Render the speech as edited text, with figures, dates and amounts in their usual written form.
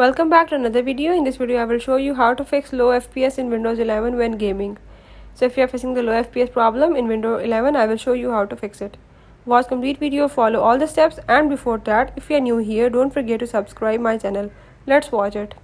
Welcome back to another video. In this video I will show you how to fix low FPS in Windows 11 when gaming. So if you are facing the low FPS problem in Windows 11, I will show you how to fix it. Watch complete video, follow all the steps, and before that, if you are new here, don't forget to subscribe my channel. Let's watch it.